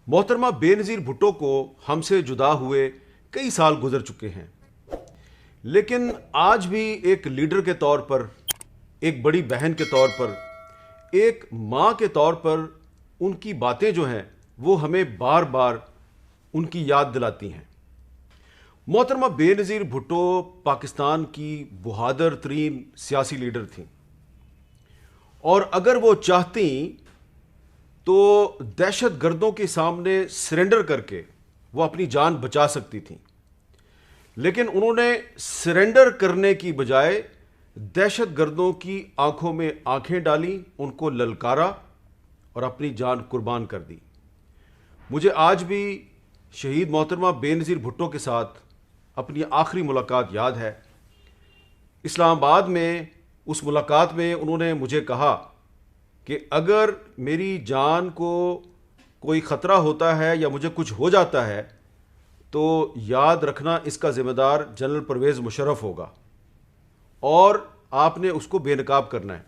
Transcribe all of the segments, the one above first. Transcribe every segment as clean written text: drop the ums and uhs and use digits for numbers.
محترمہ بےنظیر بھٹو کو ہم سے جدا ہوئے کئی سال گزر چکے ہیں، لیکن آج بھی ایک لیڈر کے طور پر، ایک بڑی بہن کے طور پر، ایک ماں کے طور پر ان کی باتیں جو ہیں وہ ہمیں بار بار ان کی یاد دلاتی ہیں۔ محترمہ بےنظیر بھٹو پاکستان کی بہادر ترین سیاسی لیڈر تھیں، اور اگر وہ چاہتیں تو دہشت گردوں کے سامنے سرنڈر کر کے وہ اپنی جان بچا سکتی تھیں، لیکن انہوں نے سرنڈر کرنے کی بجائے دہشت گردوں کی آنکھوں میں آنکھیں ڈالیں، ان کو للکارا اور اپنی جان قربان کر دی۔ مجھے آج بھی شہید محترمہ بےنظیر بھٹو کے ساتھ اپنی آخری ملاقات یاد ہے۔ اسلام آباد میں اس ملاقات میں انہوں نے مجھے کہا کہ اگر میری جان کو کوئی خطرہ ہوتا ہے یا مجھے کچھ ہو جاتا ہے تو یاد رکھنا اس کا ذمہ دار جنرل پرویز مشرف ہوگا، اور آپ نے اس کو بے نقاب کرنا ہے۔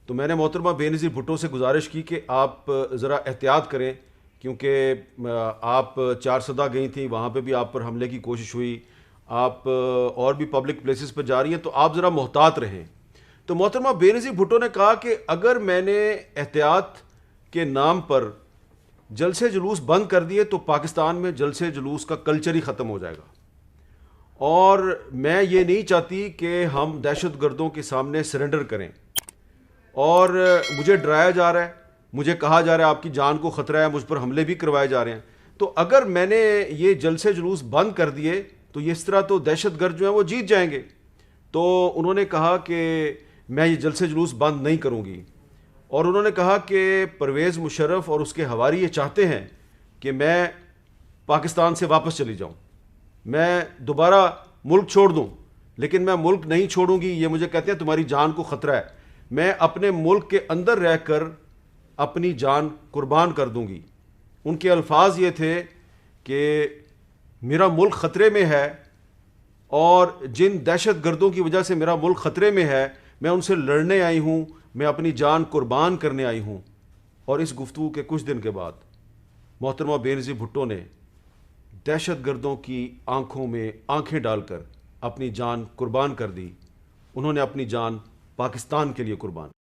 تو میں نے محترمہ بےنظیر بھٹو سے گزارش کی کہ آپ ذرا احتیاط کریں، کیونکہ آپ چارسدہ گئی تھیں، وہاں پہ بھی آپ پر حملے کی کوشش ہوئی، آپ اور بھی پبلک پلیسز پر جا رہی ہیں، تو آپ ذرا محتاط رہیں۔ تو محترمہ بےنظیر بھٹو نے کہا کہ اگر میں نے احتیاط کے نام پر جلسے جلوس بند کر دیے تو پاکستان میں جلسے جلوس کا کلچر ہی ختم ہو جائے گا، اور میں یہ نہیں چاہتی کہ ہم دہشت گردوں کے سامنے سرنڈر کریں، اور مجھے ڈرایا جا رہا ہے، مجھے کہا جا رہا ہے آپ کی جان کو خطرہ ہے، مجھ پر حملے بھی کروائے جا رہے ہیں۔ تو اگر میں نے یہ جلسے جلوس بند کر دیے تو اس طرح تو دہشت گرد جو ہیں وہ جیت جائیں گے۔ تو انہوں نے کہا کہ میں یہ جلسے جلوس بند نہیں کروں گی، اور انہوں نے کہا کہ پرویز مشرف اور اس کے حواری یہ چاہتے ہیں کہ میں پاکستان سے واپس چلی جاؤں، میں دوبارہ ملک چھوڑ دوں، لیکن میں ملک نہیں چھوڑوں گی۔ یہ مجھے کہتے ہیں تمہاری جان کو خطرہ ہے، میں اپنے ملک کے اندر رہ کر اپنی جان قربان کر دوں گی۔ ان کے الفاظ یہ تھے کہ میرا ملک خطرے میں ہے، اور جن دہشت گردوں کی وجہ سے میرا ملک خطرے میں ہے میں ان سے لڑنے آئی ہوں، میں اپنی جان قربان کرنے آئی ہوں۔ اور اس گفتگو کے کچھ دن کے بعد محترمہ بےنظیر بھٹو نے دہشت گردوں کی آنکھوں میں آنکھیں ڈال کر اپنی جان قربان کر دی۔ انہوں نے اپنی جان پاکستان کے لیے قربان